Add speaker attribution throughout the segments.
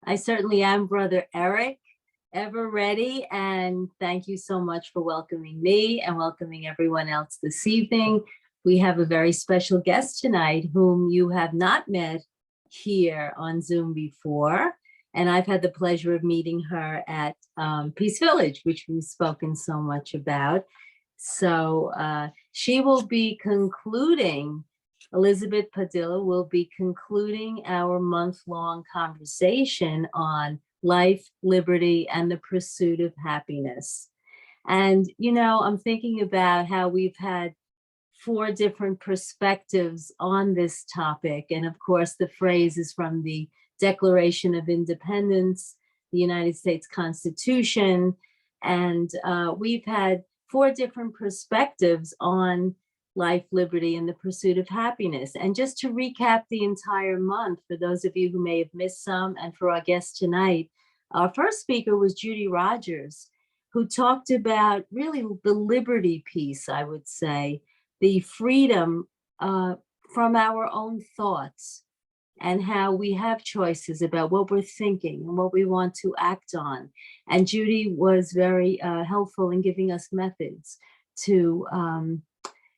Speaker 1: I certainly am, Brother Eric, ever ready. And thank you so much for welcoming me and welcoming everyone else this evening. We have a very special guest tonight whom you have not met here on Zoom before. And I've had the pleasure of meeting her at Peace Village, which we've spoken so much about. So she will be concluding, Elizabeth Padilla will be concluding our month-long conversation on life, liberty, and the pursuit of happiness. And, you know, I'm thinking about how we've had 4 different perspectives on this topic. And of course, the phrase is from the Declaration of Independence, the United States Constitution. And we've had 4 different perspectives on life, liberty, and the pursuit of happiness. And just to recap the entire month, for those of you who may have missed some, and for our guest tonight, our first speaker was Judy Rogers, who talked about really the liberty piece, I would say, the freedom from our own thoughts and how we have choices about what we're thinking and what we want to act on. And Judy was very helpful in giving us methods to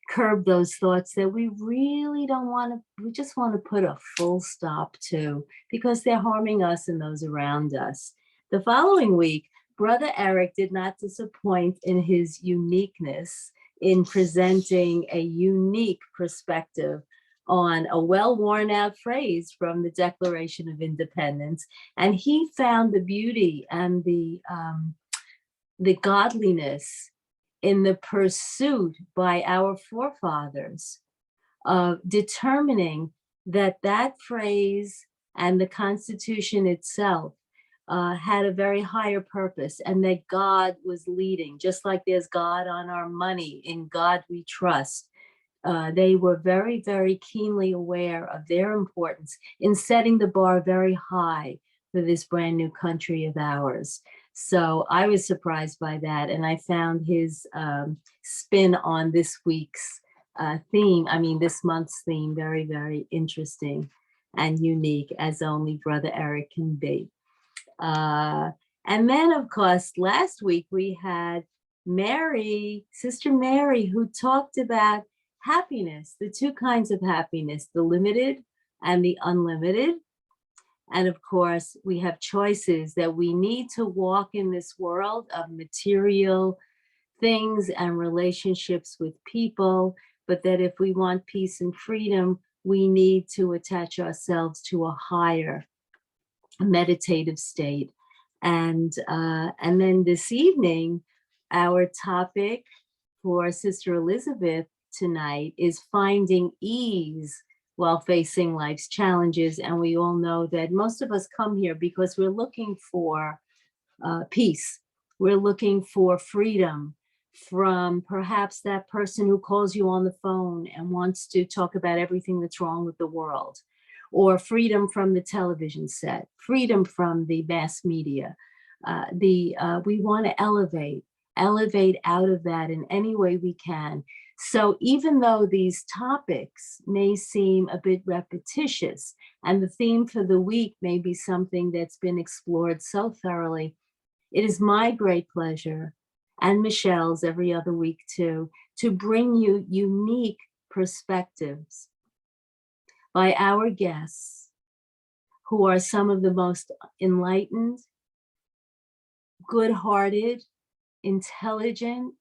Speaker 1: curb those thoughts that we really don't want to, we just want to put a full stop to because they're harming us and those around us. The following week, Brother Eric did not disappoint in his uniqueness in presenting a unique perspective on a well-worn out phrase from the Declaration of Independence. And he found the beauty and the godliness in the pursuit by our forefathers of determining that that phrase and the Constitution itself had a very higher purpose, and that God was leading, just like there's God on our money, in God we trust. They were very, very keenly aware of their importance in setting the bar very high for this brand new country of ours. So I was surprised by that, and I found his spin on this week's theme, this month's theme, very, very interesting and unique, as only Brother Eric can be. And then, of course, last week we had Mary, Sister Mary, who talked about happiness, the 2 kinds of happiness, the limited and the unlimited. And of course, we have choices that we need to walk in this world of material things and relationships with people, but that if we want peace and freedom, we need to attach ourselves to a higher meditative state. And then this evening, our topic for Sister Elizabeth tonight is finding ease while facing life's challenges. And we all know that most of us come here because we're looking for peace. We're looking for freedom from perhaps that person who calls you on the phone and wants to talk about everything that's wrong with the world, or freedom from the television set, freedom from the mass media. We want to elevate out of that in any way we can. So even though these topics may seem a bit repetitious, and the theme for the week may be something that's been explored so thoroughly, it is my great pleasure, and Michelle's every other week too, to bring you unique perspectives by our guests, who are some of the most enlightened, good-hearted, intelligent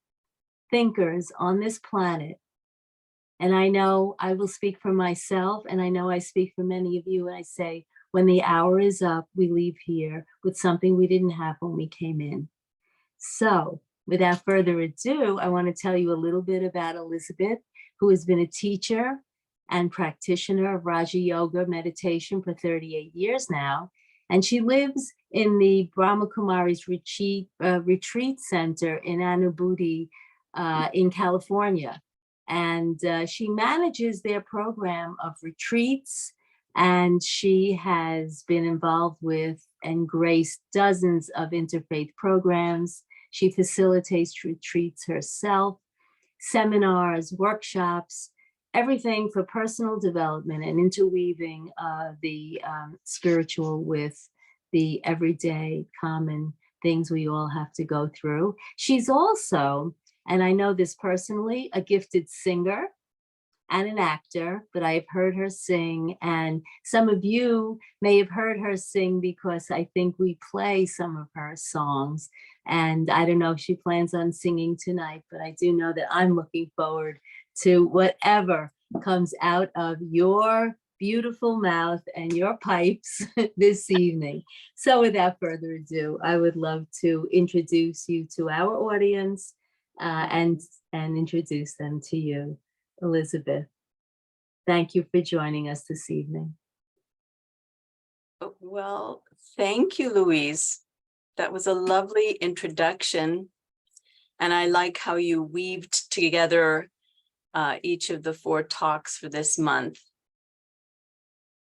Speaker 1: thinkers on this planet. And I know I will speak for myself, and I know I speak for many of you, and I say, when the hour is up, we leave here with something we didn't have when we came in. So without further ado, I want to tell you a little bit about Elizabeth, who has been a teacher and practitioner of Raja Yoga meditation for 38 years now. And she lives in the Brahma Kumaris retreat center in Anubhuti in California. And she manages their program of retreats, and she has been involved with and graced dozens of interfaith programs. She facilitates retreats herself, seminars, workshops, everything for personal development and interweaving the spiritual with the everyday common things we all have to go through. She's also, and I know this personally, a gifted singer and an actor, but I've heard her sing, and some of you may have heard her sing because I think we play some of her songs. And I don't know if she plans on singing tonight, but I do know that I'm looking forward to whatever comes out of your beautiful mouth and your pipes this evening. So without further ado, I would love to introduce you to our audience and introduce them to you. Elizabeth, thank you for joining us this evening.
Speaker 2: Well, thank you, Louise. That was a lovely introduction. And I like how you weaved together each of the 4 talks for this month.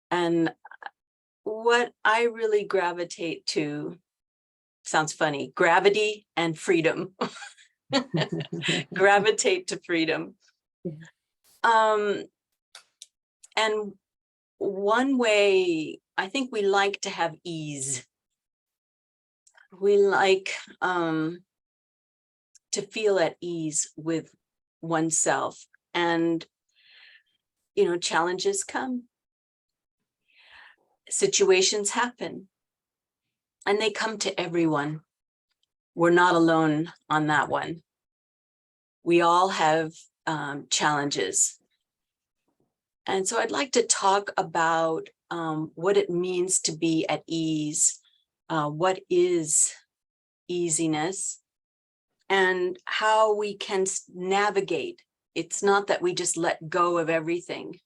Speaker 2: And what I really gravitate to, sounds funny, gravity and freedom. Gravitate to freedom. And one way, I think we like to have ease. We like to feel at ease with oneself. And, you know, challenges come. Situations happen. And they come to everyone. We're not alone on that one. We all have challenges. And so I'd like to talk about what it means to be at ease, what is easiness, and how we can navigate. It's not that we just let go of everything.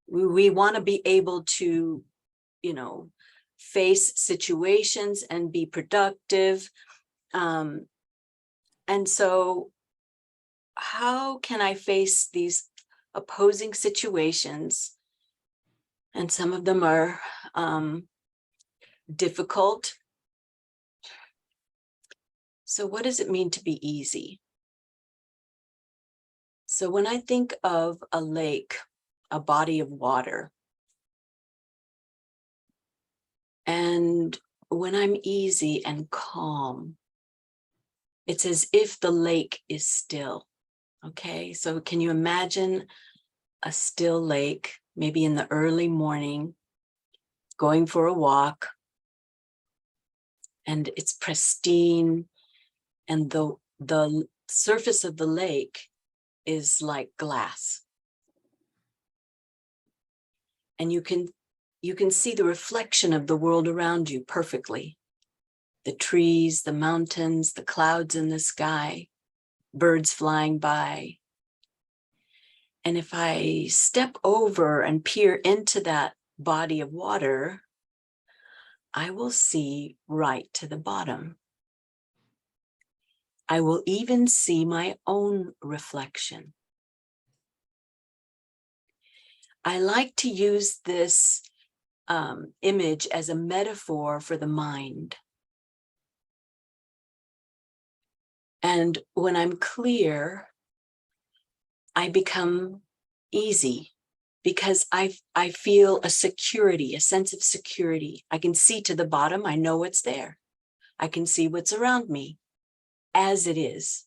Speaker 2: We want to be able to, you know, face situations and be productive. And so how can I face these opposing situations? And some of them are difficult. So what does it mean to be easy? So when I think of a lake, a body of water, and when I'm easy and calm, it's as if the lake is still. Okay, so can you imagine a still lake, maybe in the early morning, going for a walk, and it's pristine, and the surface of the lake is like glass. And you can see the reflection of the world around you perfectly. The trees, the mountains, the clouds in the sky, birds flying by. And if I step over and peer into that body of water, I will see right to the bottom. I will even see my own reflection. I like to use this image as a metaphor for the mind. And when I'm clear, I become easy because I feel a security, a sense of security. I can see to the bottom. I know what's there. I can see what's around me as it is.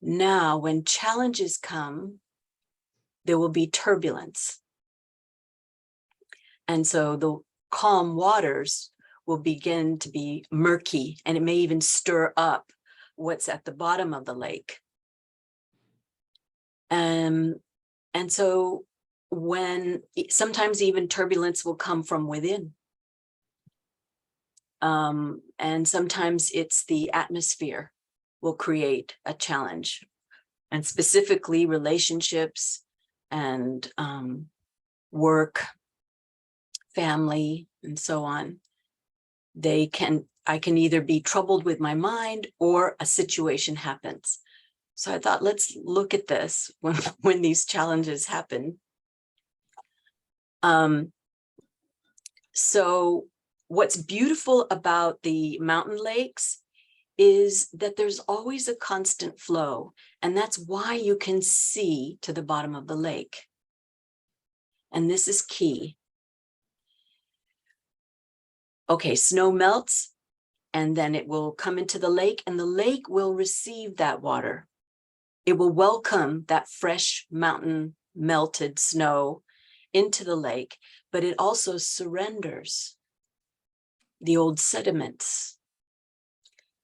Speaker 2: Now, when challenges come, there will be turbulence. And so the calm waters will begin to be murky, and it may even stir up what's at the bottom of the lake. And so when sometimes even turbulence will come from within. And sometimes it's the atmosphere will create a challenge, and specifically relationships and work, family, and so on. I can either be troubled with my mind or a situation happens. So I thought, let's look at this when these challenges happen. So what's beautiful about the mountain lakes is that there's always a constant flow, and that's why you can see to the bottom of the lake. And this is key. Okay, snow melts, and then it will come into the lake, and the lake will receive that water. It will welcome that fresh mountain melted snow into the lake, but it also surrenders the old sediments.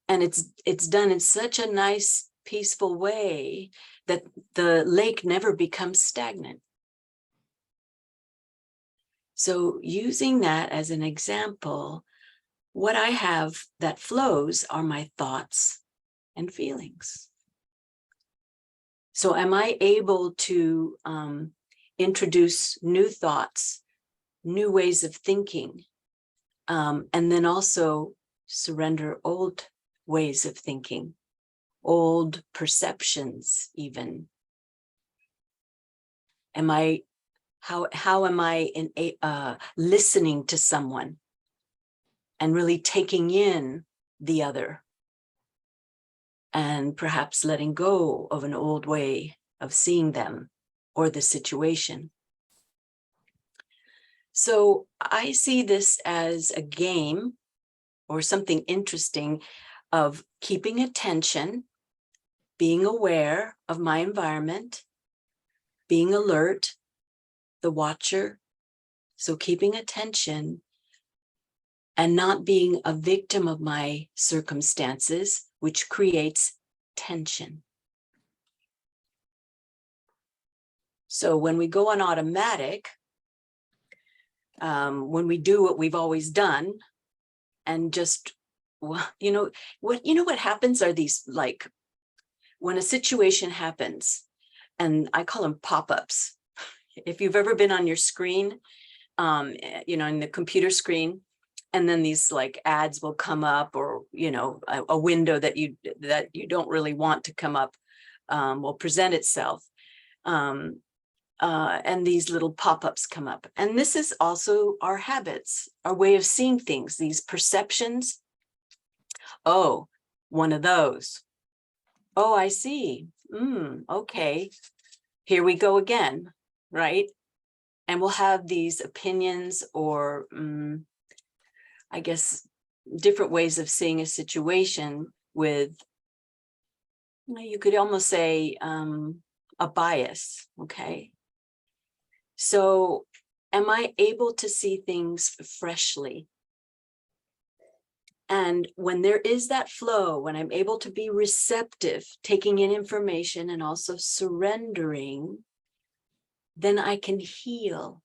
Speaker 2: And it's done in such a nice, peaceful way that the lake never becomes stagnant. So using that as an example, what I have that flows are my thoughts and feelings. So am I able to introduce new thoughts, new ways of thinking, and then also surrender old ways of thinking, old perceptions even? How am I listening to someone and really taking in the other, and perhaps letting go of an old way of seeing them or the situation? So I see this as a game or something interesting of keeping attention, being aware of my environment, being alert, the watcher. So keeping attention and not being a victim of my circumstances, which creates tension. So when we go on automatic, when we do what we've always done, and just, well, what happens are these, like, when a situation happens, and I call them pop-ups. If you've ever been on your screen, in the computer screen, and then these like ads will come up, or a window that you don't really want to come up will present itself, and these little pop-ups come up. And this is also our habits, our way of seeing things, these perceptions. Oh, one of those. Oh, I see. Okay, here we go again, right? And we'll have these opinions, or I guess different ways of seeing a situation with, you could almost say, a bias. Okay. So am I able to see things freshly? And when there is that flow, when I'm able to be receptive, taking in information and also surrendering, then I can heal.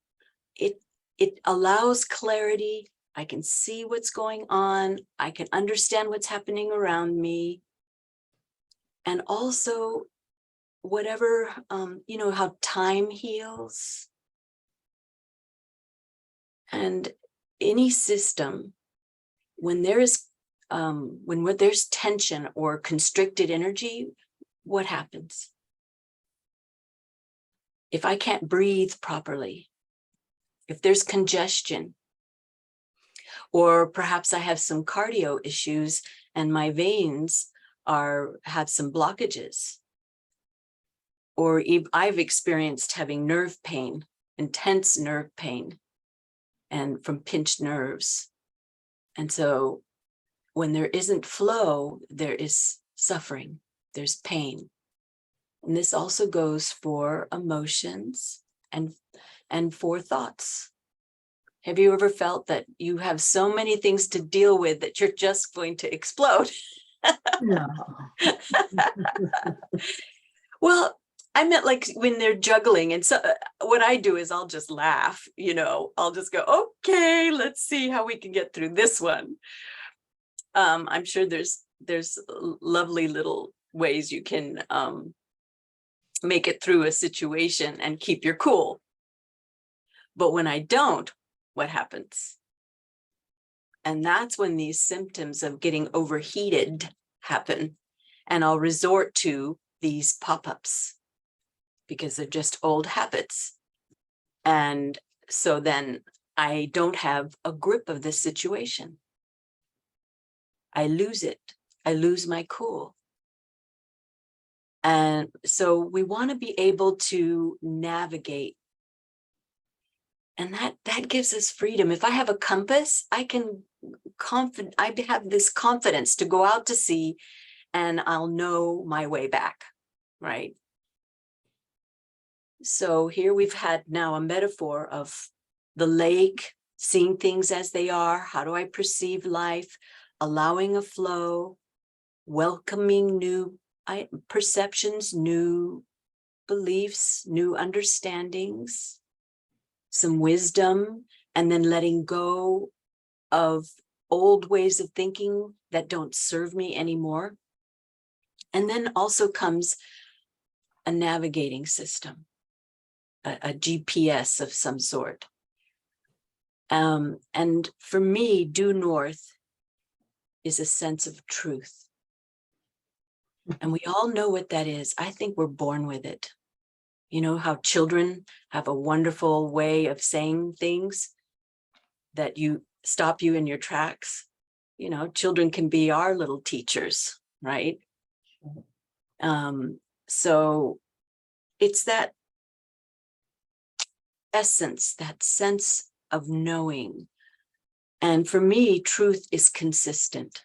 Speaker 2: It allows clarity. I can see what's going on. I can understand what's happening around me. And also, whatever, how time heals. And any system, when there's tension or constricted energy, what happens? If I can't breathe properly, if there's congestion, or perhaps I have some cardio issues and my veins have some blockages, or I've experienced having nerve pain, intense nerve pain, and from pinched nerves. And so when there isn't flow, there is suffering, there's pain. And this also goes for emotions and for thoughts. Have you ever felt that you have so many things to deal with that you're just going to explode?
Speaker 1: No.
Speaker 2: Well, I meant like when they're juggling. And so what I do is I'll just laugh, I'll just go, okay, let's see how we can get through this one. I'm sure there's lovely little ways you can make it through a situation and keep your cool. But when I don't, what happens? And that's when these symptoms of getting overheated happen. And I'll resort to these pop-ups because they're just old habits. And so then I don't have a grip of this situation. I lose it. I lose my cool. And so we want to be able to navigate And that gives us freedom. If I have a compass, I have this confidence to go out to sea, and I'll know my way back, right? So here we've had now a metaphor of the lake, seeing things as they are. How do I perceive life? Allowing a flow, welcoming new perceptions, new beliefs, new understandings, some wisdom, and then letting go of old ways of thinking that don't serve me anymore. And then also comes a navigating system, a GPS of some sort. And for me, due north is a sense of truth. And we all know what that is. I think we're born with it. You know how children have a wonderful way of saying things that stop you in your tracks? You know, children can be our little teachers, right? So it's that essence, that sense of knowing. And for me, truth is consistent.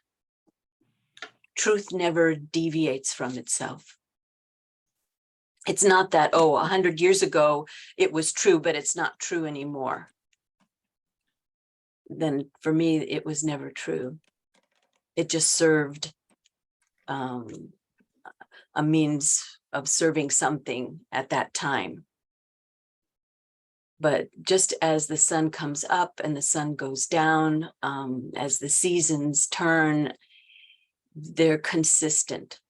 Speaker 2: Truth never deviates from itself. It's not that, 100 years ago, it was true, but it's not true anymore. Then for me, it was never true. It just served a means of serving something at that time. But just as the sun comes up and the sun goes down, as the seasons turn, they're consistent,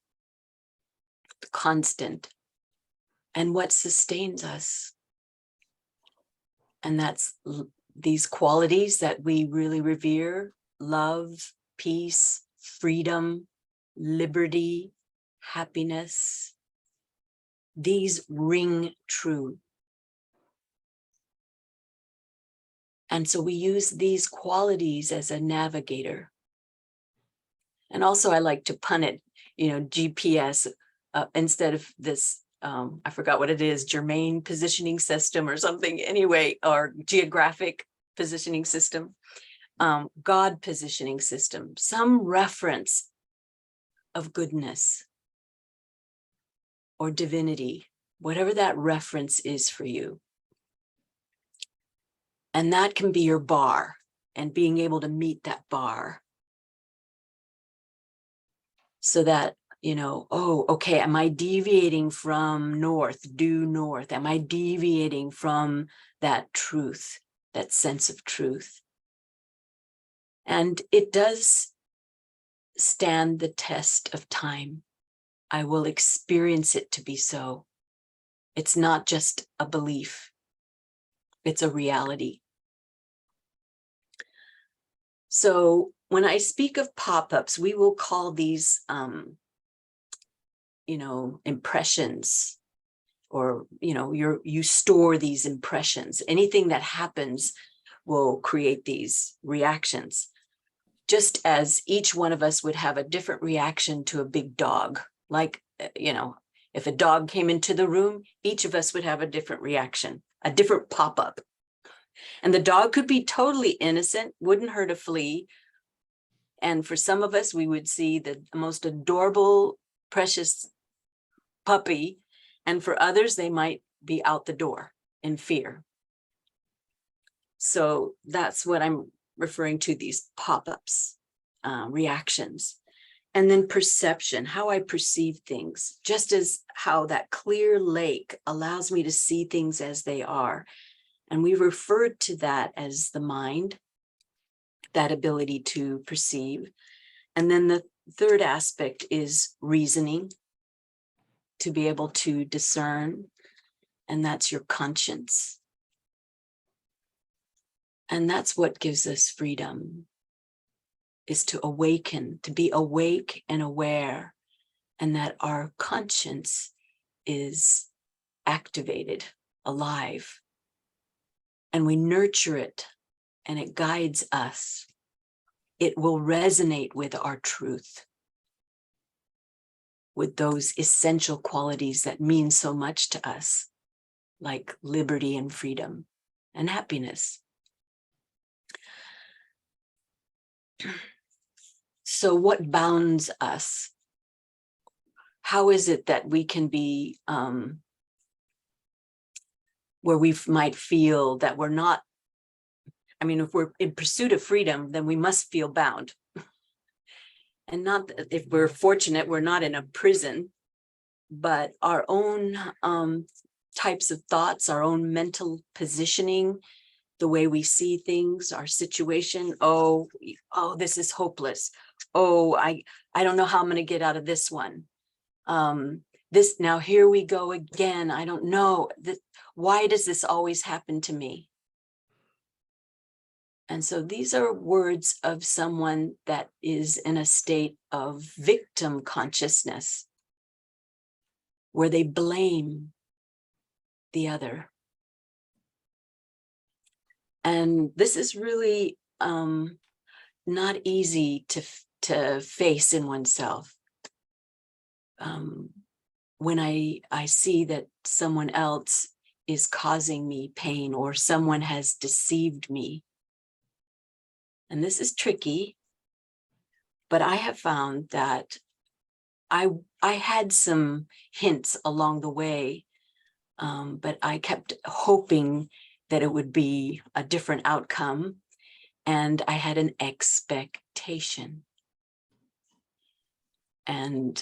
Speaker 2: constant. And what sustains us? And that's these qualities that we really revere: love, peace, freedom, liberty, happiness. These ring true. And so we use these qualities as a navigator. And also I like to pun it, GPS, instead of this, I forgot what it is, germane positioning system or something anyway, or geographic positioning system, God positioning system, some reference of goodness or divinity, whatever that reference is for you. And that can be your bar, and being able to meet that bar. So that, okay, am I deviating from north, due north? Am I deviating from that truth, that sense of truth? And it does stand the test of time. I will experience it to be so. It's not just a belief, it's a reality. So when I speak of pop-ups, we will call these, impressions, or, you store these impressions. Anything that happens will create these reactions. Just as each one of us would have a different reaction to a big dog. Like, if a dog came into the room, each of us would have a different reaction, a different pop-up. And the dog could be totally innocent, wouldn't hurt a flea. And for some of us, we would see the most adorable, precious puppy. And for others, they might be out the door in fear. So that's what I'm referring to, these pop-ups, reactions. And then perception, how I perceive things, just as how that clear lake allows me to see things as they are. And we referred to that as the mind, that ability to perceive. And then the third aspect is reasoning, to be able to discern, and that's your conscience. And that's what gives us freedom, is to awaken, to be awake and aware, and that our conscience is activated, alive, and we nurture it, and it guides us. It will resonate with our truth, with those essential qualities that mean so much to us, like liberty and freedom. and happiness. So what bounds us? How is it that we can be where we might feel that we're not, I mean, if we're in pursuit of freedom, then we must feel bound. And not that if we're fortunate, we're not in a prison, but our own types of thoughts, our own mental positioning, the way we see things, our situation. Oh, this is hopeless. Oh, I don't know how I'm going to get out of this one. Now here we go again. I don't know. Why does this always happen to me? And so these are words of someone that is in a state of victim consciousness, where they blame the other. And this is really not easy to face in oneself. When I see that someone else is causing me pain, or someone has deceived me. And this is tricky, but I have found that I had some hints along the way, but I kept hoping that it would be a different outcome, and I had an expectation. And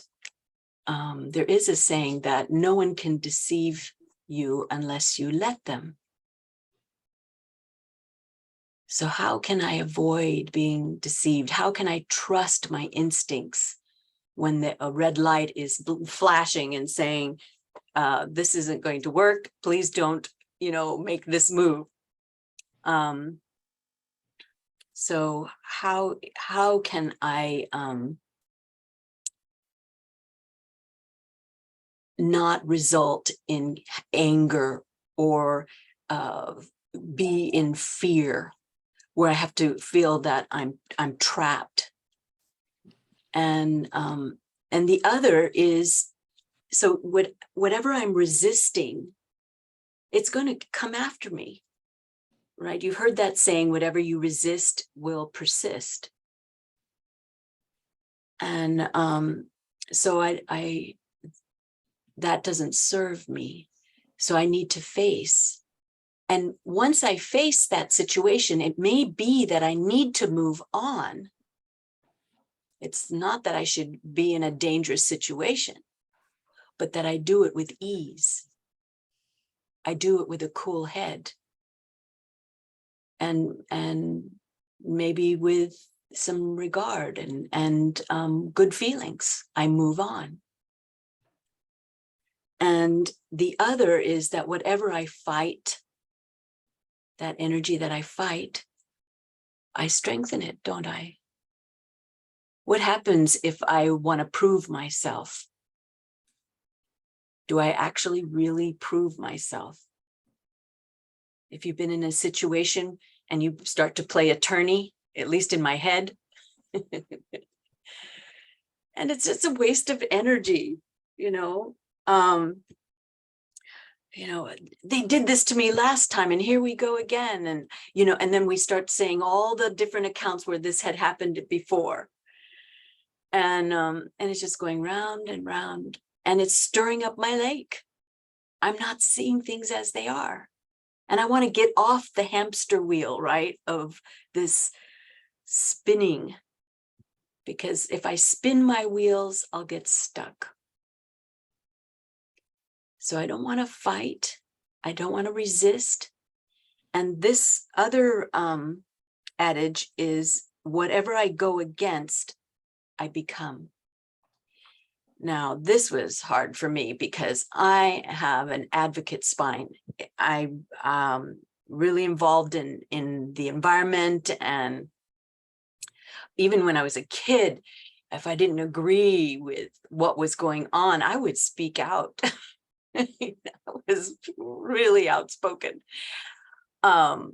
Speaker 2: there is a saying that no one can deceive you unless you let them. So how can I avoid being deceived? How can I trust my instincts when a red light is flashing and saying, this isn't going to work, please don't, make this move? So how can I not result in anger or be in fear, where I have to feel that I'm trapped? And the other is, so whatever I'm resisting, it's going to come after me, right? You've heard that saying, whatever you resist will persist. And so I that doesn't serve me. So I need to face. And once I face that situation, it may be that I need to move on. It's not that I should be in a dangerous situation, but that I do it with ease. I do it with a cool head. And maybe with some regard and good feelings, I move on. And the other is that whatever I fight, that energy that I fight, I strengthen it, don't I? What happens if I want to prove myself? Do I actually really prove myself? If you've been in a situation and you start to play attorney, at least in my head, and it's just a waste of energy, they did this to me last time and here we go again. And, and then we start saying all the different accounts where this had happened before. And it's just going round and round, and it's stirring up my lake. I'm not seeing things as they are. And I want to get off the hamster wheel, right, of this spinning. Because if I spin my wheels, I'll get stuck. So I don't want to fight. I don't want to resist. And this other adage is, whatever I go against, I become. Now, this was hard for me because I have an advocate spine. I'm really involved in the environment. And even when I was a kid, if I didn't agree with what was going on, I would speak out. I was really outspoken. But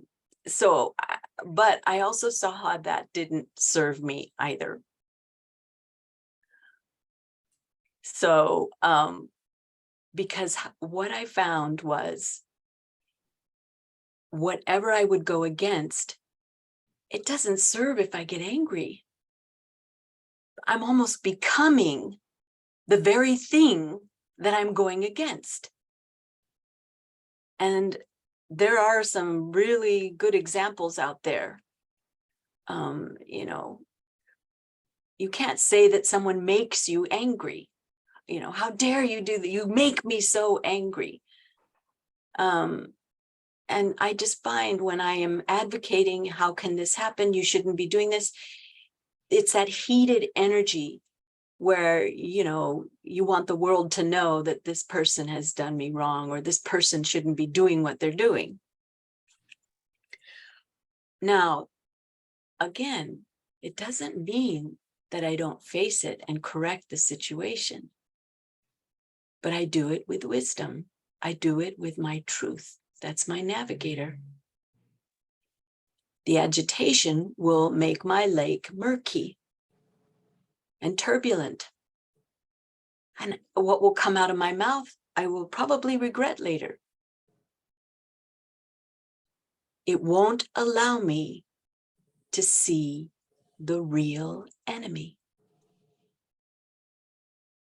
Speaker 2: I also saw how that didn't serve me either. So, because what I found was, whatever I would go against, it doesn't serve if I get angry. I'm almost becoming the very thing that I'm going against. And there are some really good examples out there. You know, you can't say that someone makes you angry. You know, how dare you do that? You make me so angry. And I just find when I am advocating, how can this happen? You shouldn't be doing this. It's that heated energy where, you know, you want the world to know that this person has done me wrong, or this person shouldn't be doing what they're doing. Now, again, it doesn't mean that I don't face it and correct the situation, but I do it with wisdom. I do it with my truth. That's my navigator. The agitation will make my lake murky and turbulent. And what will come out of my mouth, I will probably regret later. It won't allow me to see the real enemy.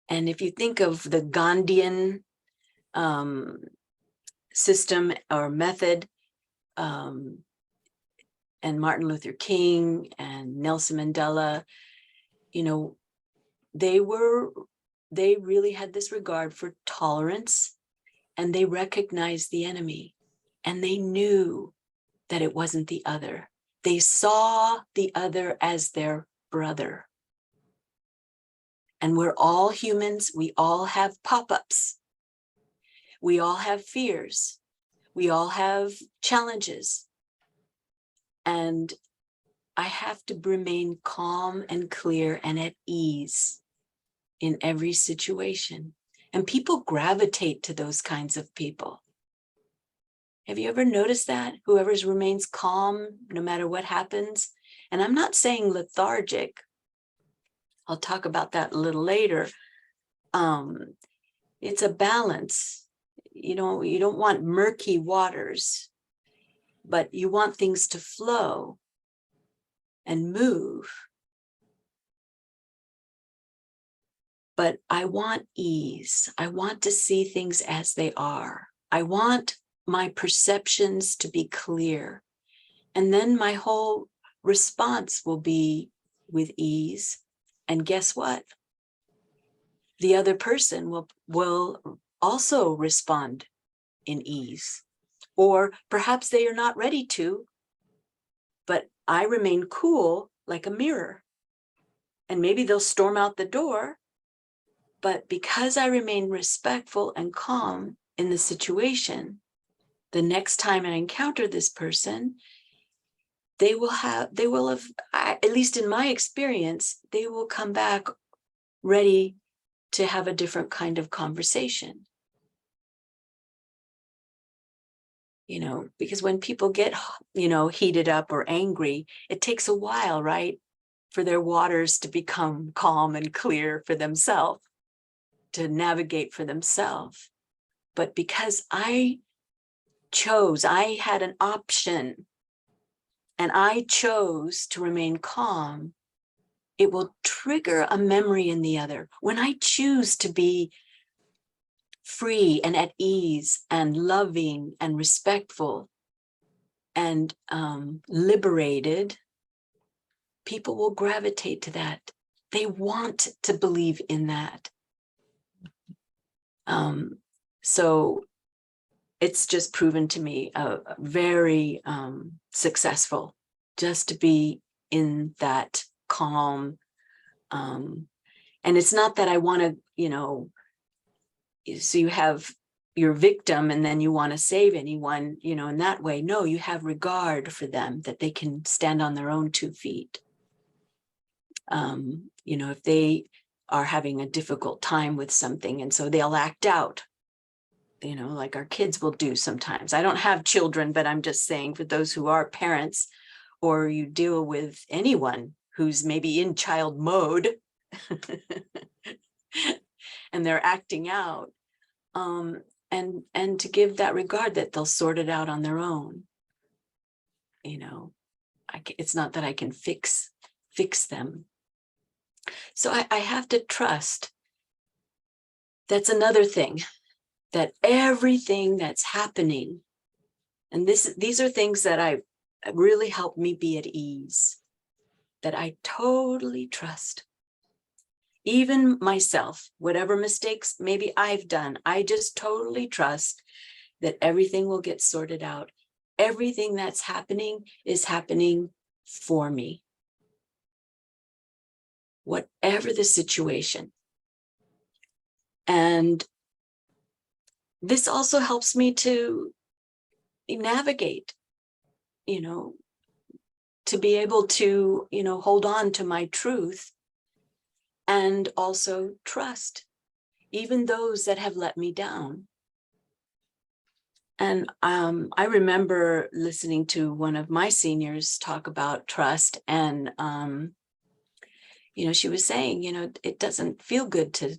Speaker 2: And if you think of the Gandhian system or method, and Martin Luther King and Nelson Mandela, you know, they really had this regard for tolerance, and they recognized the enemy, and they knew that it wasn't the other. They saw the other as their brother. And we're all humans. We all have pop-ups. We all have fears. We all have challenges. And I have to remain calm and clear and at ease in every situation. And people gravitate to those kinds of people. Have you ever noticed that? Whoever remains calm, no matter what happens. And I'm not saying lethargic. I'll talk about that a little later. It's a balance. You know, you don't want murky waters, but you want things to flow and move. But I want ease. I want to see things as they are. I want my perceptions to be clear. And then my whole response will be with ease. And guess what? The other person will also respond in ease. Or perhaps they are not ready to, but I remain cool like a mirror. And maybe they'll storm out the door. But because I remain respectful and calm in the situation, the next time I encounter this person, they will have, at least in my experience, they will come back ready to have a different kind of conversation. You know, because when people get, you know, heated up or angry, it takes a while, right, for their waters to become calm and clear for themselves, to navigate for themselves. But because I had an option, and I chose to remain calm, it will trigger a memory in the other. When I choose to be free and at ease and loving and respectful and liberated, people will gravitate to that. They want to believe in that. So it's just proven to me very successful just to be in that calm. And it's not that I want to, you know, so you have your victim and then you want to save anyone, you know, in that way. No, you have regard for them, that they can stand on their own 2 feet. You know, if they are having a difficult time with something, and so they'll act out, you know, like our kids will do sometimes. I don't have children, but I'm just saying, for those who are parents, or you deal with anyone who's maybe in child mode and they're acting out, and to give that regard, that they'll sort it out on their own. it's not that I can fix them. So I have to trust. That's another thing, that everything that's happening, and these are things that really help me be at ease, that I totally trust. Even myself, whatever mistakes maybe I've done, I just totally trust that everything will get sorted out. Everything that's happening is happening for me. Whatever the situation. And this also helps me to navigate, to be able to, hold on to my truth and also trust even those that have let me down. And I remember listening to one of my seniors talk about trust, and she was saying, it doesn't feel good to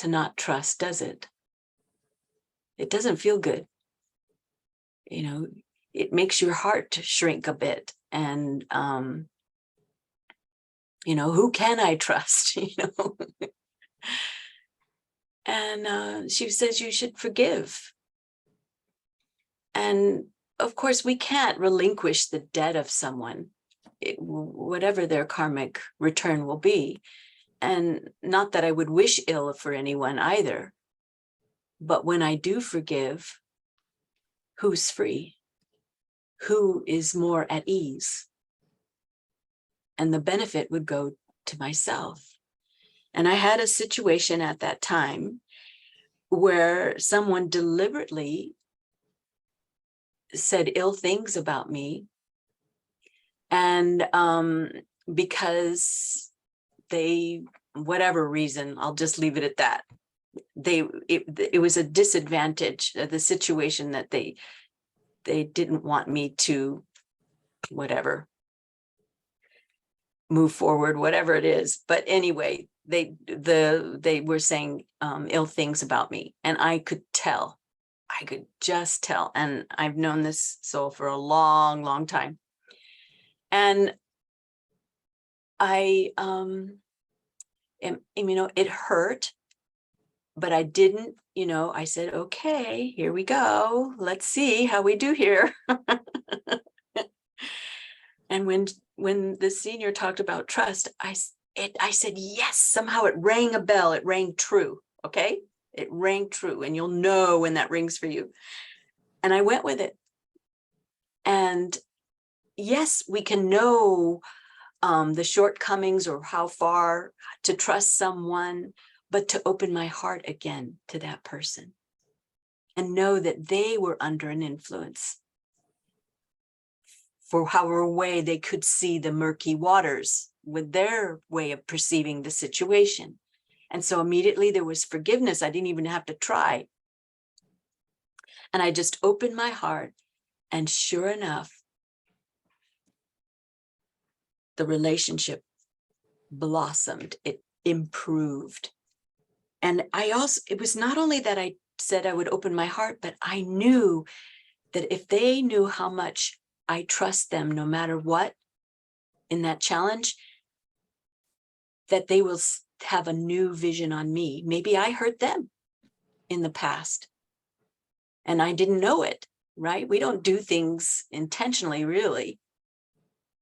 Speaker 2: not trust, does it? It doesn't feel good. It makes your heart shrink a bit, and who can I trust? And she says you should forgive. And of course, we can't relinquish the debt of someone, whatever their karmic return will be. And not that I would wish ill for anyone either. But when I do forgive, who's free? Who is more at ease? And the benefit would go to myself. And I had a situation at that time where someone deliberately said ill things about me. And because they, whatever reason, I'll just leave it at that. It was a disadvantage of the situation, that they didn't want me to, whatever, move forward, whatever it is. But anyway, they were saying ill things about me, and I could just tell. And I've known this soul for a long, long time. And it hurt, but I didn't, I said, okay, here we go. Let's see how we do here. And when the senior talked about trust, I said, yes, somehow it rang a bell. It rang true. Okay. It rang true. And you'll know when that rings for you. And I went with it. And yes, we can know the shortcomings or how far to trust someone, but to open my heart again to that person and know that they were under an influence for however way they could see the murky waters with their way of perceiving the situation. And so immediately there was forgiveness. I didn't even have to try. And I just opened my heart, and sure enough, the relationship blossomed. It improved. And it was not only that I said I would open my heart, but I knew that if they knew how much I trust them, no matter what, in that challenge, that they will have a new vision on me. Maybe I hurt them in the past and I didn't know it, right? We don't do things intentionally, really.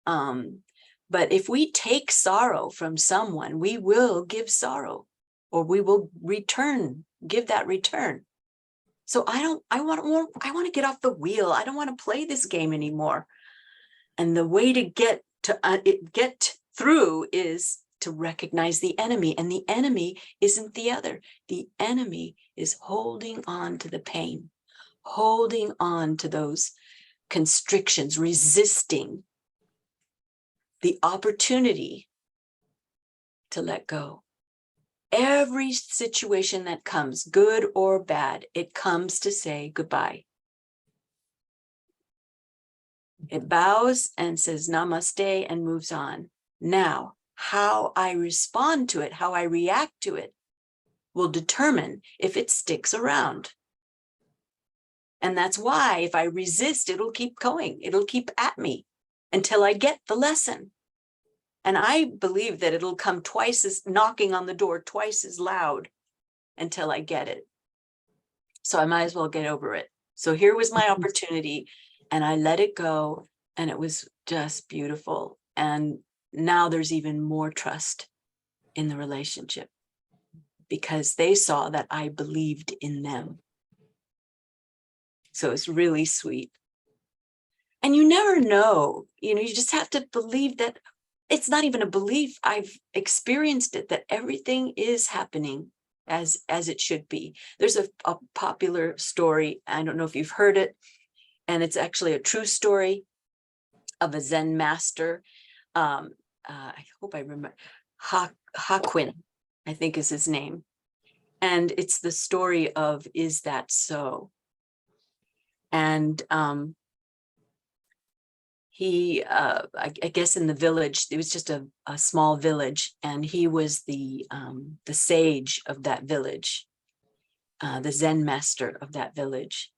Speaker 2: But if we take sorrow from someone, we will give sorrow, or we will give that return. So I want to get off the wheel. I don't want to play this game anymore. And the way to get through is to recognize the enemy. And the enemy isn't the other. The enemy is holding on to the pain, holding on to those constrictions, resisting the opportunity to let go. Every situation that comes, good or bad, it comes to say goodbye. It bows and says namaste and moves on. Now, how I respond to it, how I react to it, will determine if it sticks around. And that's why if I resist, it'll keep going. It'll keep at me. until I get the lesson. And I believe that it'll come twice as knocking on the door, twice as loud until I get it. So I might as well get over it. So here was my opportunity, and I let it go, and it was just beautiful. And now there's even more trust in the relationship because they saw that I believed in them. So it's really sweet. And you never know, you just have to believe that it's not even a belief. I've experienced it, that everything is happening as it should be. There's a popular story. I don't know if you've heard it, and it's actually a true story of a Zen master. I hope I remember. Hakuin, I think is his name. And it's the story of, is that so? And he, I guess in the village, it was just a small village, and he was the sage of that village, the Zen master of that village.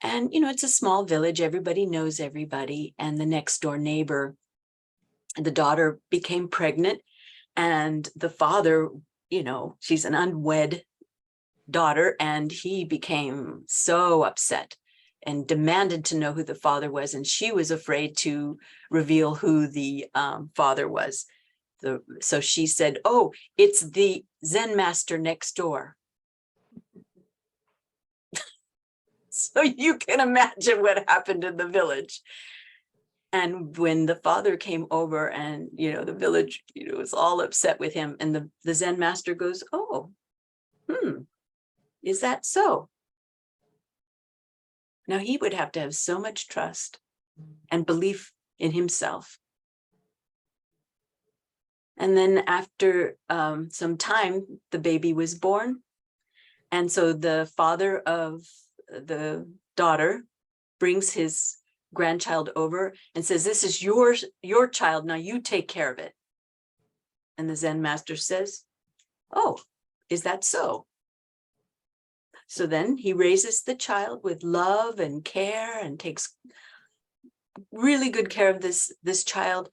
Speaker 2: And, it's a small village, everybody knows everybody. And the next door neighbor, the daughter became pregnant, and the father, she's an unwed daughter, and he became so upset and demanded to know who the father was. And she was afraid to reveal who the father was. So she said, "Oh, it's the Zen master next door." So you can imagine what happened in the village. And when the father came over, and, the village, was all upset with him, and the Zen master goes, "Oh, is that so?" Now he would have to have so much trust and belief in himself. And then after some time, the baby was born. And so the father of the daughter brings his grandchild over and says, "This is your child. Now you take care of it." And the Zen master says, "Oh, is that so?" So then he raises the child with love and care and takes really good care of this child.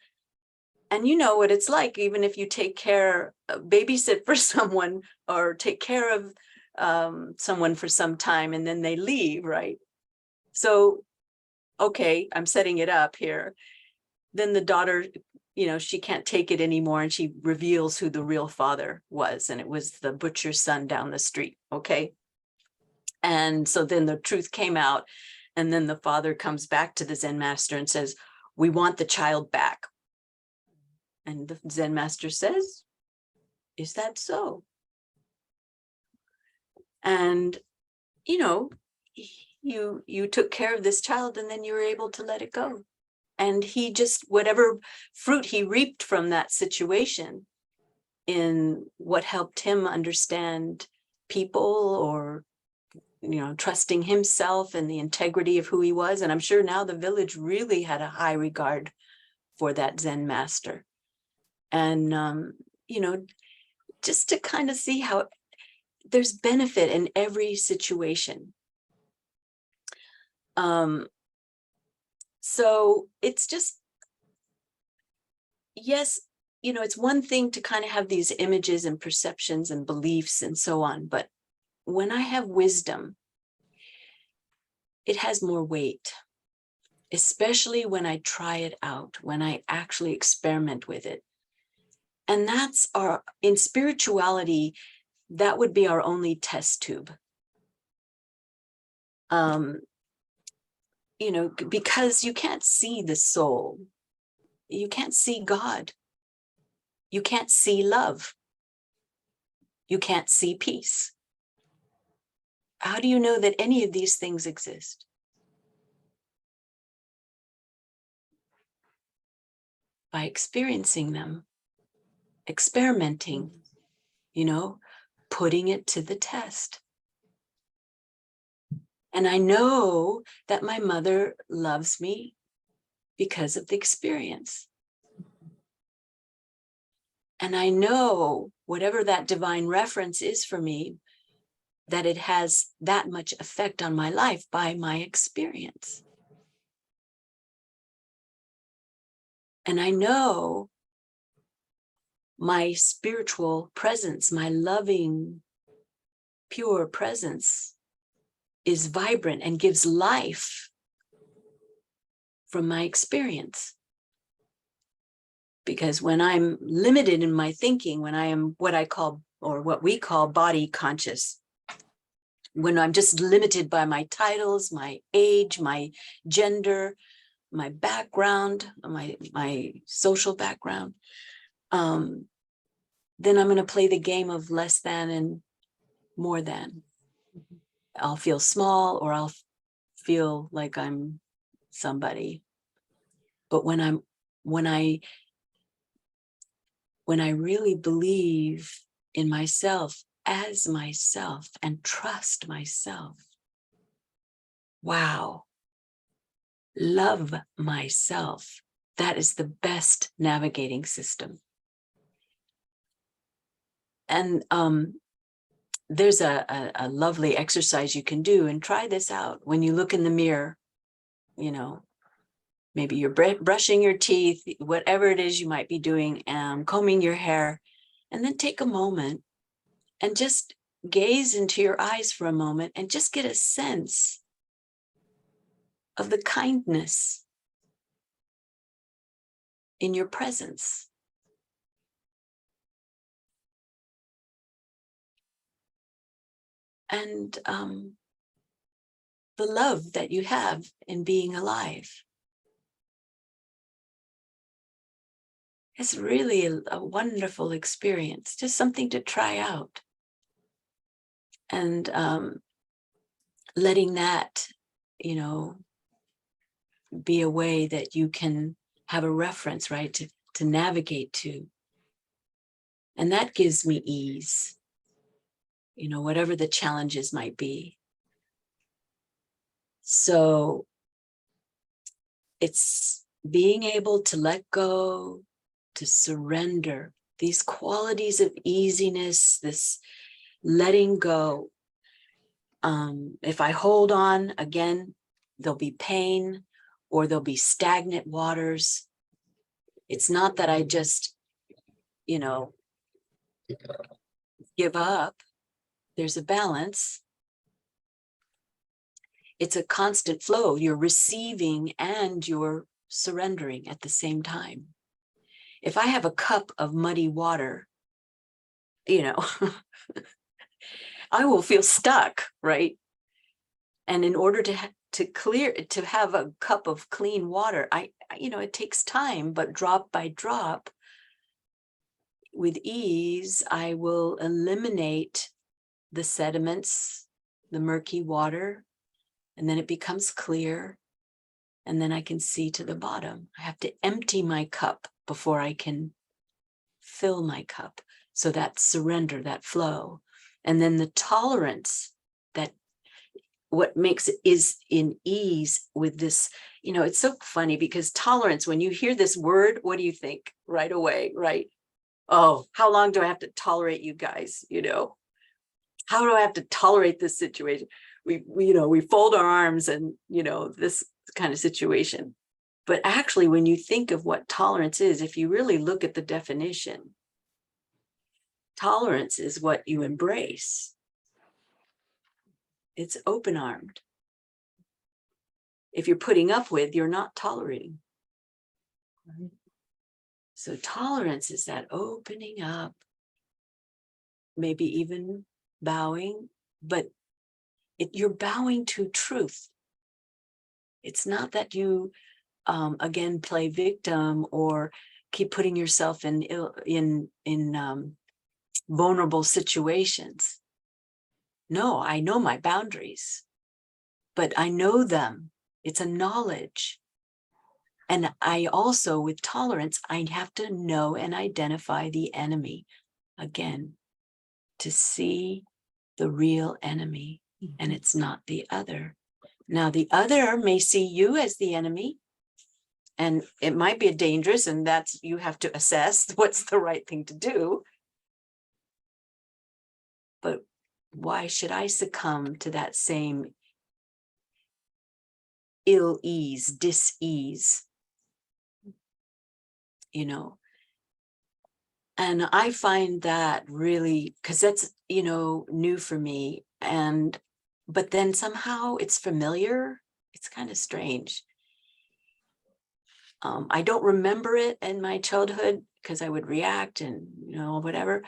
Speaker 2: And you know what it's like, even if you take care, babysit for someone or take care of someone for some time and then they leave, right? So, okay, I'm setting it up here. Then the daughter, she can't take it anymore, and she reveals who the real father was, and it was the butcher's son down the street, okay? And so then the truth came out, and then the father comes back to the Zen master and says, "We want the child back." And the Zen master says, "Is that so?" And, you took care of this child, and then you were able to let it go. And he just, whatever fruit he reaped from that situation in what helped him understand people, or, trusting himself and the integrity of who he was. And I'm sure now the village really had a high regard for that Zen master. And, just to kind of see how there's benefit in every situation. So it's just, yes, it's one thing to kind of have these images and perceptions and beliefs and so on. But when I have wisdom, it has more weight, especially when I try it out, when I actually experiment with it. And that's in spirituality, that would be our only test tube. Because you can't see the soul. You can't see God. You can't see love. You can't see peace. How do you know that any of these things exist? By experiencing them, experimenting, putting it to the test. And I know that my mother loves me because of the experience. And I know whatever that divine reference is for me, that it has that much effect on my life by my experience. And I know my spiritual presence, my loving, pure presence is vibrant and gives life from my experience. Because when I'm limited in my thinking, when I am what I call, or what we call body conscious, when I'm just limited by my titles, my age, my gender, my background, my social background, then I'm going to play the game of less than and more than. I'll feel small, or I'll feel like I'm somebody. But when I really believe in myself as myself and trust myself, wow, love myself, that is the best navigating system. And there's a lovely exercise you can do, and try this out when you look in the mirror. Maybe you're brushing your teeth, whatever it is you might be doing, combing your hair, and then take a moment and just gaze into your eyes for a moment and just get a sense of the kindness in your presence. And the love that you have in being alive. It's really a wonderful experience, just something to try out. And letting that, be a way that you can have a reference, right, to navigate to. And that gives me ease, whatever the challenges might be. So it's being able to let go, to surrender, these qualities of easiness, this letting go. If I hold on, again, there'll be pain, or there'll be stagnant waters. It's not that I just, give up. There's a balance. It's a constant flow. You're receiving and you're surrendering at the same time. If I have a cup of muddy water, I will feel stuck, right? And in order to have a cup of clean water, it takes time, but drop by drop, with ease, I will eliminate the sediments, the murky water, and then it becomes clear, and then I can see to the bottom. I have to empty my cup before I can fill my cup. So that surrender, that flow, and then the tolerance, that what makes it is in ease with this. It's so funny, because tolerance, when you hear this word, what do you think right away, right? Oh, how long do I have to tolerate you guys? How do I have to tolerate this situation? We fold our arms and, this kind of situation. But actually, when you think of what tolerance is, if you really look at the definition, tolerance is what you embrace. It's open-armed. If you're putting up with, you're not tolerating. Right? So tolerance is that opening up, maybe even bowing, but you're bowing to truth. It's not that you, again, play victim or keep putting yourself in vulnerable situations. No, I know my boundaries, but I know them. It's a knowledge. And I also, with tolerance, I have to know and identify the enemy again, to see the real enemy, and it's not the other. Now, the other may see you as the enemy, and it might be dangerous, and you have to assess what's the right thing to do. But why should I succumb to that same ill-ease, dis-ease? you know. And I find that really, because that's, new for me. But then somehow it's familiar. It's kind of strange. I don't remember it in my childhood because I would react and, whatever.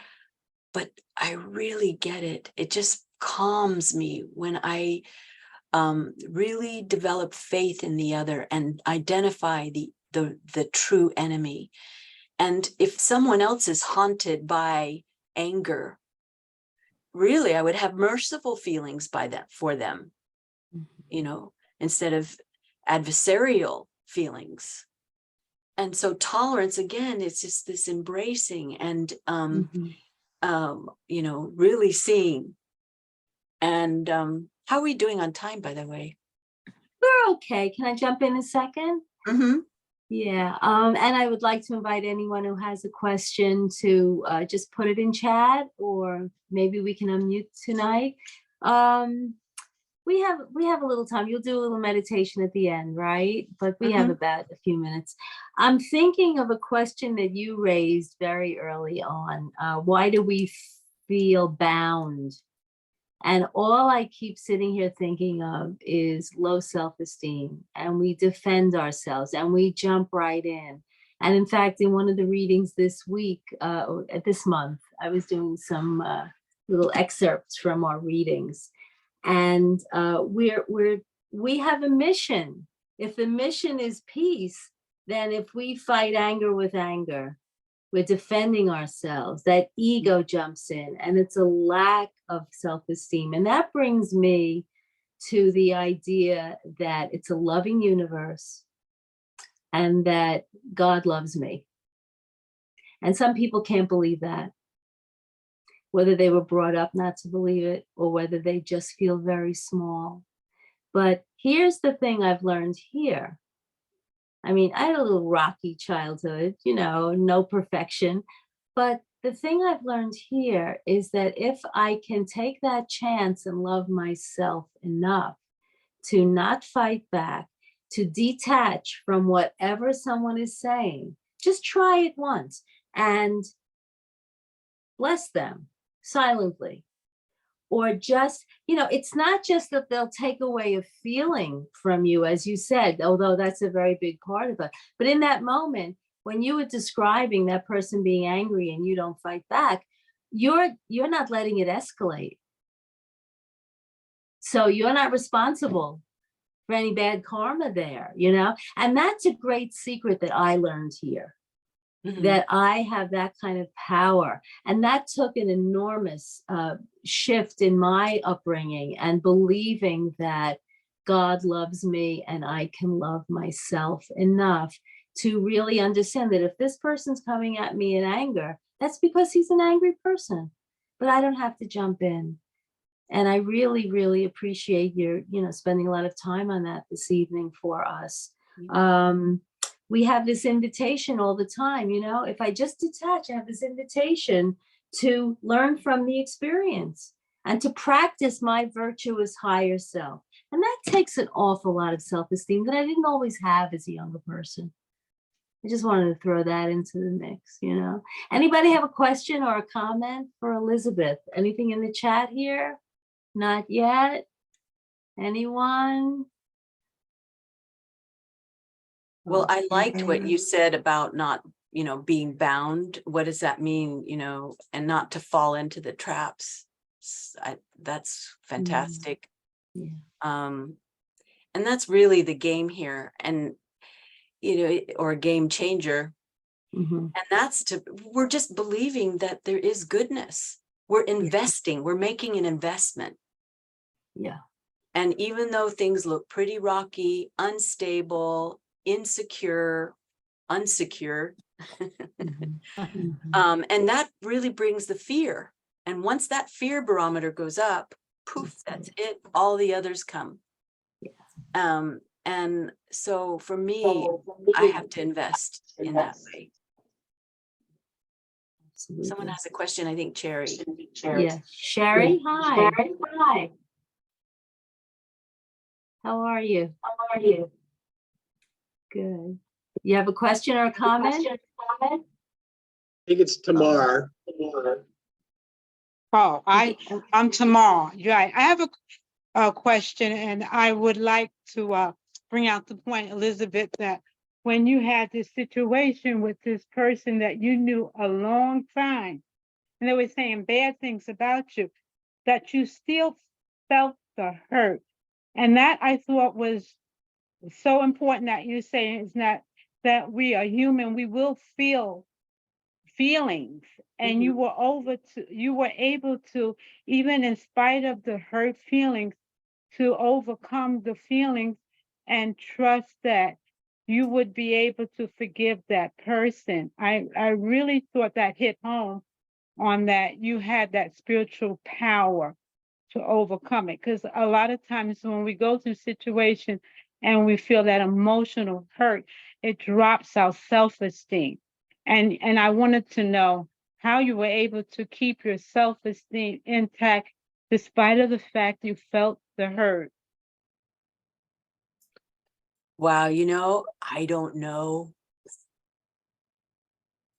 Speaker 2: But I really get it. It just calms me when I really develop faith in the other and identify the true enemy. And if someone else is haunted by anger, really, I would have merciful feelings for them, instead of adversarial feelings. And so tolerance, again, it's just this embracing and, really seeing. And how are we doing on time, by the way?
Speaker 1: We're okay. Can I jump in a second?
Speaker 2: Mm-hmm.
Speaker 1: Yeah. And I would like to invite anyone who has a question to just put it in chat, or maybe we can unmute tonight. We have a little time. You'll do a little meditation at the end, right? But we have about a few minutes. I'm thinking of a question that you raised very early on. Why do we feel bound? And all I keep sitting here thinking of is low self-esteem, and we defend ourselves and we jump right in. And in fact, in one of the readings this week, this month, I was doing some little excerpts from our readings. And we have a mission. If the mission is peace, then if we fight anger with anger, we're defending ourselves. That ego jumps in, and it's a lack of self-esteem. And that brings me to the idea that it's a loving universe and that God loves me. And some people can't believe that, whether they were brought up not to believe it or whether they just feel very small. But here's the thing I've learned here. I mean, I had a little rocky childhood, no perfection. But the thing I've learned here is that if I can take that chance and love myself enough to not fight back, to detach from whatever someone is saying, just try it once and bless them silently. Or just, it's not just that they'll take away a feeling from you, as you said, although that's a very big part of it. But in that moment, when you were describing that person being angry and you don't fight back, you're not letting it escalate. So you're not responsible for any bad karma there, and that's a great secret that I learned here. That I have that kind of power. And that took an enormous shift in my upbringing and believing that God loves me and I can love myself enough to really understand that if this person's coming at me in anger, that's because he's an angry person. But I don't have to jump in. And I really, really appreciate your, spending a lot of time on that this evening for us. We have this invitation all the time, if I just detach, I have this invitation to learn from the experience and to practice my virtuous higher self. And that takes an awful lot of self-esteem that I didn't always have as a younger person. I just wanted to throw that into the mix, Anybody have a question or a comment for Elizabeth? Anything in the chat here? Not yet? Anyone?
Speaker 2: Well, I liked what you said about not, being bound. What does that mean, and not to fall into the traps? That's fantastic.
Speaker 1: Yeah.
Speaker 2: And that's really the game here, and, or a game changer. And that's we're just believing that there is goodness. We're investing, we're making an investment.
Speaker 1: Yeah.
Speaker 2: And even though things look pretty rocky, unstable, insecure, unsecure. And that really brings the fear. And once that fear barometer goes up, poof, that's it. All the others come. And so for me, I have to invest in that way. Absolutely. Someone has a question, I think, Cherry.
Speaker 1: Yeah. Sherry, hi.
Speaker 3: Sherry, hi.
Speaker 1: How are you?
Speaker 3: How are you?
Speaker 1: Good. You have a question or a comment?
Speaker 3: I think it's Tamar.
Speaker 4: Oh, I'm Tamar. Right. I have a question, and I would like to bring out the point, Elizabeth, that when you had this situation with this person that you knew a long time, and they were saying bad things about you, that you still felt the hurt. And that I thought was so important that you say is that we are human, we will feel feelings, and you were able to, even in spite of the hurt feelings, to overcome the feelings and trust that you would be able to forgive that person. I really thought that hit home on that you had that spiritual power to overcome it, because a lot of times when we go through situations and we feel that emotional hurt, it drops our self-esteem. And I wanted to know how you were able to keep your self-esteem intact despite of the fact you felt the hurt.
Speaker 2: Wow, I don't know.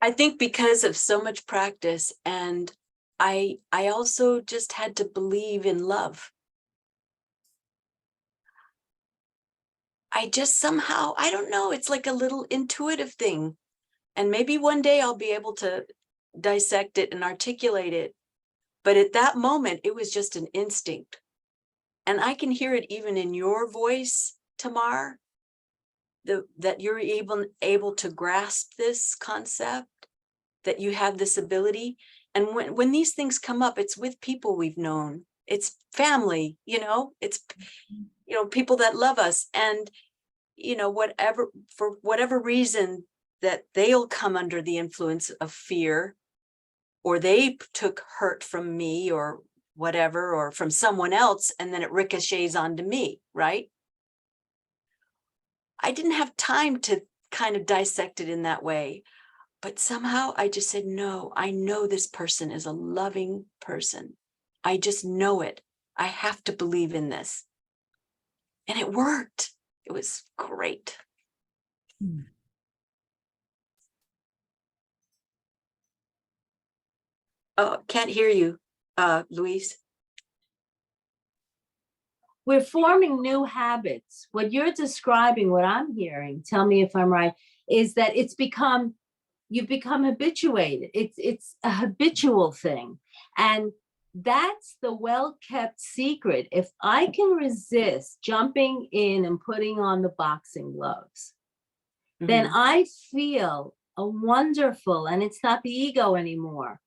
Speaker 2: I think because of so much practice, and I also just had to believe in love. I just somehow, I don't know, it's like a little intuitive thing. And maybe one day I'll be able to dissect it and articulate it. But at that moment, it was just an instinct. And I can hear it even in your voice, Tamar, that you're able to grasp this concept, that you have this ability. And when these things come up, it's with people we've known. It's family, it's, people that love us. And, for whatever reason, that they'll come under the influence of fear, or they took hurt from me or whatever, or from someone else, and then it ricochets onto me, right? I didn't have time to kind of dissect it in that way, but somehow I just said, no, I know this person is a loving person. I just know it. I have to believe in this. And it worked. It was great. Oh, can't hear you, Louise.
Speaker 1: We're forming new habits. What you're describing, what I'm hearing, tell me if I'm right, is that you've become habituated. It's a habitual thing. And that's the well-kept secret. If I can resist jumping in and putting on the boxing gloves, then I feel a wonderful, and it's not the ego anymore.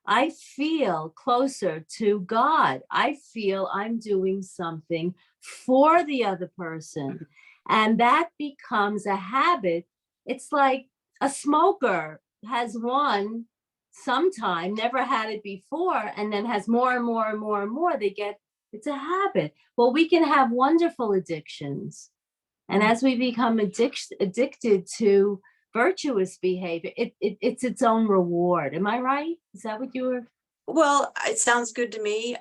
Speaker 1: I feel closer to God. I feel I'm doing something for the other person. And that becomes a habit. It's like a smoker has one sometime, never had it before, and then has more and more and more and more. It's a habit. Well, we can have wonderful addictions. And as we become addicted to virtuous behavior, it's its own reward. Am I right? Is that what you were?
Speaker 2: Well, it sounds good to me.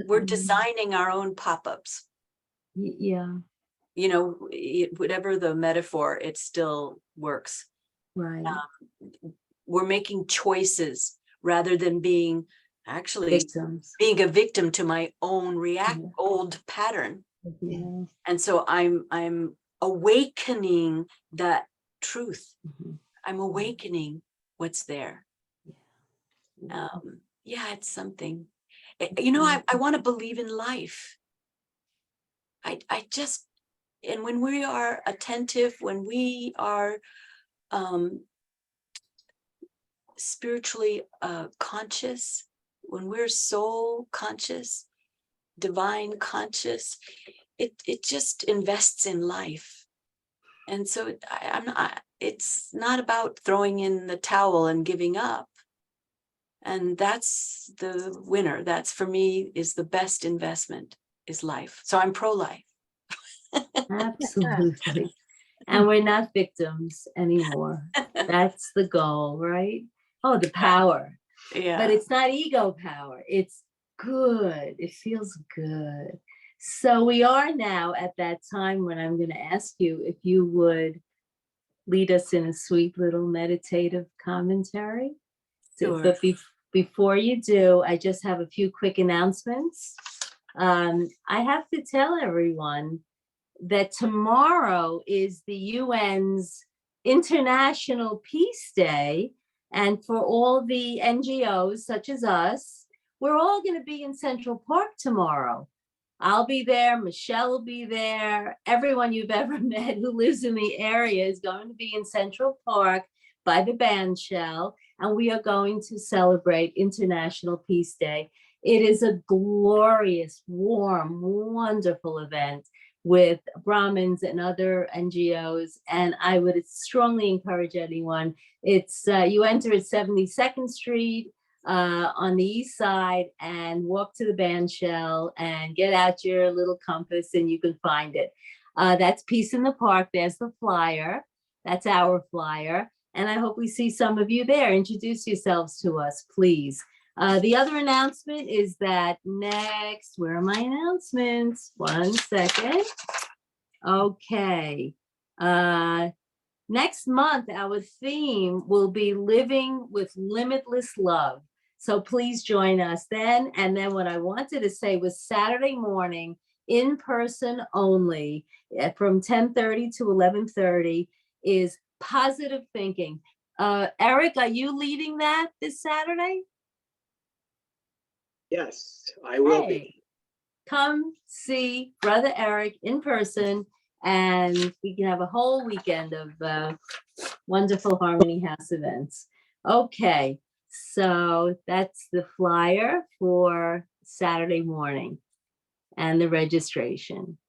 Speaker 2: We're designing our own pop-ups.
Speaker 1: Yeah.
Speaker 2: Whatever the metaphor, it still works.
Speaker 1: Right.
Speaker 2: We're making choices rather than being
Speaker 1: Victims.
Speaker 2: being a victim to my own old pattern.
Speaker 1: Yeah.
Speaker 2: And so I'm awakening that truth. I'm awakening what's there. It's something. I want to believe in life. I just, and when we are attentive, when we are spiritually conscious, when we're soul conscious, divine conscious, it just invests in life. And so it's not about throwing in the towel and giving up. And that's the winner. That's, for me, is the best investment, is life. So I'm pro-life.
Speaker 1: Absolutely. And we're not victims anymore. That's the goal, right? Oh, the power.
Speaker 2: Yeah.
Speaker 1: But it's not ego power. It's good. It feels good. So we are now at that time when I'm going to ask you if you would lead us in a sweet little meditative commentary.
Speaker 2: Sure.
Speaker 1: Before you do, I just have a few quick announcements. I have to tell everyone that tomorrow is the UN's International Peace Day. And for all the NGOs such as us, we're all going to be in Central Park tomorrow. I'll be there. Michelle will be there. Everyone you've ever met who lives in the area is going to be in Central Park by the band shell. And we are going to celebrate International Peace Day. It is a glorious, warm, wonderful event with Brahmins and other NGOs. And I would strongly encourage anyone. It's you enter at 72nd Street on the east side and walk to the band shell and get out your little compass and you can find it. That's Peace in the Park. There's the flyer. That's our flyer. And I hope we see some of you there. Introduce yourselves to us, please. The other announcement is that next, where are my announcements? 1 second. Okay. Next month, our theme will be Living with Limitless Love. So please join us then. And then what I wanted to say was Saturday morning, in person only, from 10:30 to 11:30 is positive thinking. Eric, are you leading that this Saturday?
Speaker 3: Yes, I will be.
Speaker 1: Come see Brother Eric in person, and we can have a whole weekend of wonderful Harmony House events. Okay, so that's the flyer for Saturday morning and the registration.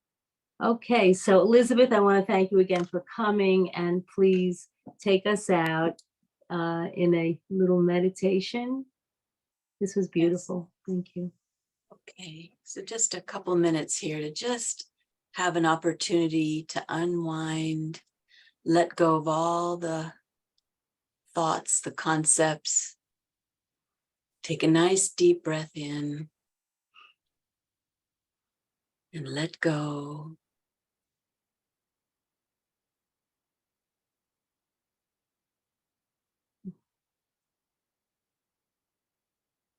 Speaker 1: Okay, so Elizabeth, I want to thank you again for coming, and please take us out in a little meditation. This was beautiful. Thank you.
Speaker 2: Okay, so just a couple minutes here to just have an opportunity to unwind, let go of all the thoughts, the concepts. Take a nice deep breath in and let go.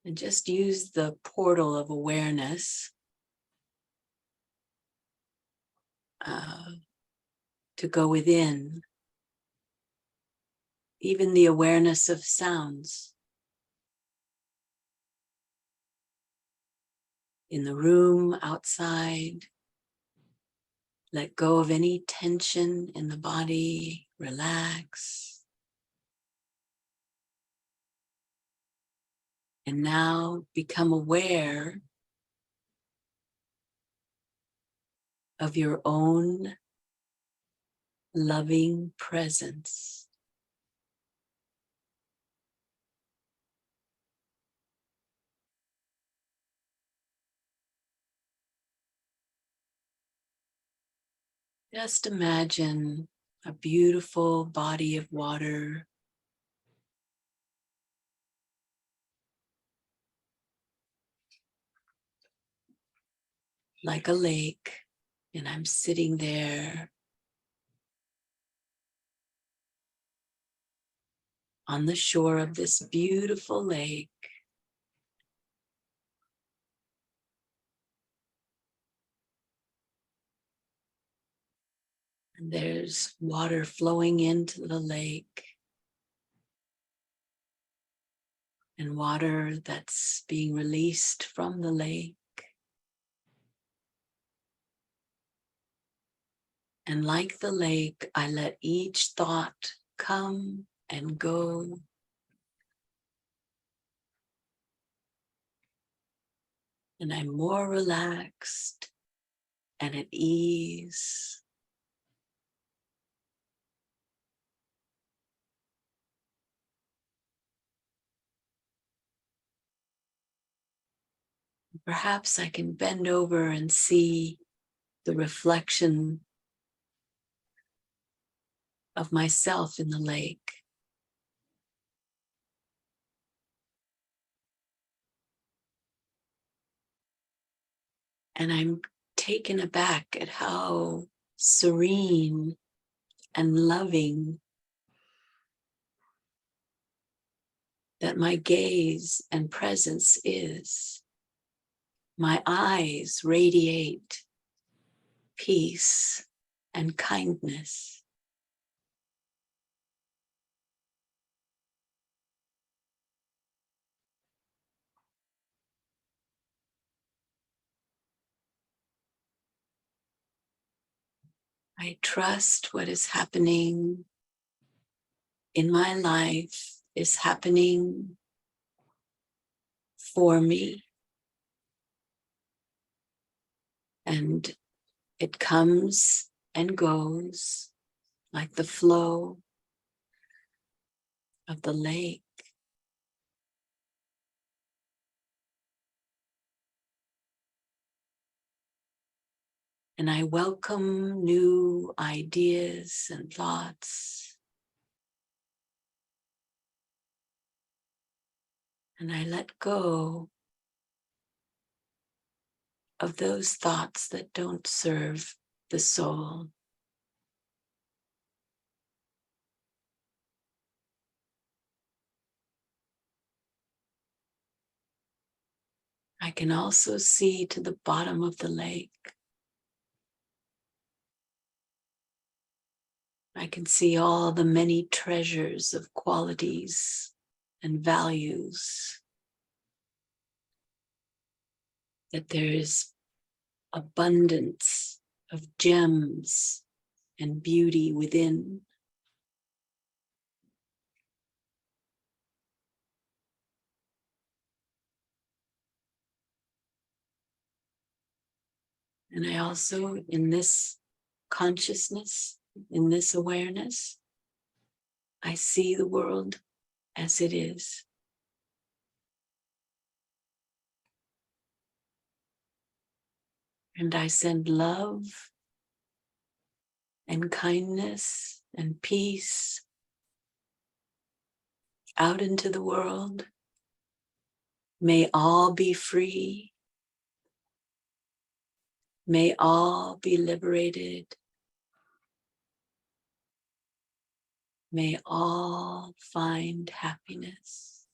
Speaker 2: And just use the portal of awareness to go within, even the awareness of sounds. In the room, outside, let go of any tension in the body, relax. And now become aware of your own loving presence. Just imagine a beautiful body of water. Like a lake, and I'm sitting there on the shore of this beautiful lake. And there's water flowing into the lake, and water that's being released from the lake. And like the lake, I let each thought come and go. And I'm more relaxed and at ease. Perhaps I can bend over and see the reflection of myself in the lake. And I'm taken aback at how serene and loving that my gaze and presence is. My eyes radiate peace and kindness. I trust what is happening in my life is happening for me. And it comes and goes like the flow of the lake. And I welcome new ideas and thoughts. And I let go of those thoughts that don't serve the soul. I can also see to the bottom of the lake. I can see all the many treasures of qualities and values. That there is abundance of gems and beauty within. And I also, in this consciousness, in this awareness, I see the world as it is. And I send love and kindness and peace out into the world. May all be free. May all be liberated. May all find happiness.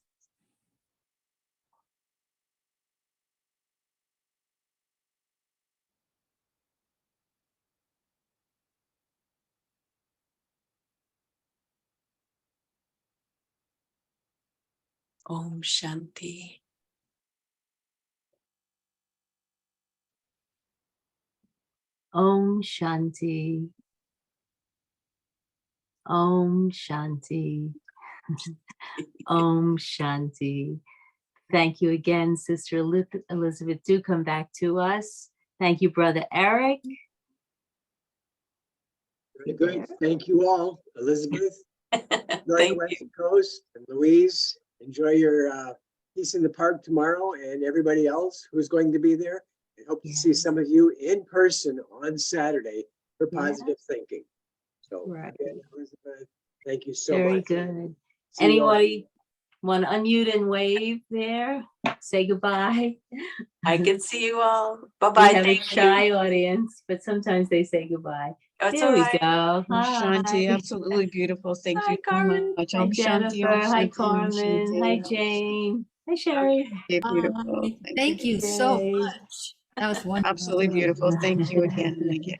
Speaker 2: Om Shanti.
Speaker 1: Om Shanti. Om Shanti. Om Shanti. Thank you again, Sister Elizabeth. Do come back to us. Thank you, Brother Eric.
Speaker 3: Very good. Thank you all. Elizabeth, enjoy the
Speaker 2: Thank you.
Speaker 3: West Coast. And Louise, enjoy your Peace in the Park tomorrow, and everybody else who's going to be there. I hope to see some of you in person on Saturday for positive thinking. So
Speaker 1: Right.
Speaker 3: again, Elizabeth, thank you so
Speaker 1: Very
Speaker 3: much.
Speaker 1: good.
Speaker 3: See you all.
Speaker 1: Anybody want to unmute and wave there? Say goodbye.
Speaker 2: I can see you all.
Speaker 1: We
Speaker 2: Bye-bye.
Speaker 1: have a
Speaker 2: Thank
Speaker 1: shy
Speaker 2: you.
Speaker 1: audience, but sometimes they say goodbye.
Speaker 2: That's
Speaker 1: There
Speaker 2: all
Speaker 1: we
Speaker 2: right.
Speaker 1: go.
Speaker 5: Shanti,
Speaker 1: Hi.
Speaker 5: absolutely beautiful. Thank
Speaker 2: Hi,
Speaker 5: you so
Speaker 2: Carmen.
Speaker 5: much.
Speaker 1: Hi,
Speaker 5: Om Shanti, Om
Speaker 1: Jennifer. Hi,
Speaker 5: Shanti, Om
Speaker 1: Carmen. Hi,
Speaker 5: Shanti.
Speaker 1: Jane. Hi, Sherry.
Speaker 5: Okay, beautiful.
Speaker 6: Hi. Thank you so much. That was wonderful.
Speaker 5: Absolutely beautiful. Thank you again and again.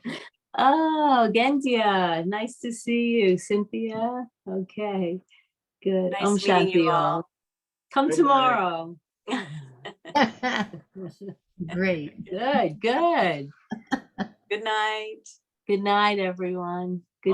Speaker 1: Oh, Gendia, nice to see you. Cynthia. Okay, good. Om
Speaker 2: Nice meeting you
Speaker 1: Shanti,
Speaker 2: all.
Speaker 1: all. Come
Speaker 3: Good
Speaker 1: tomorrow.
Speaker 6: Great.
Speaker 1: Good, good.
Speaker 2: Good night.
Speaker 1: Good night, everyone. Good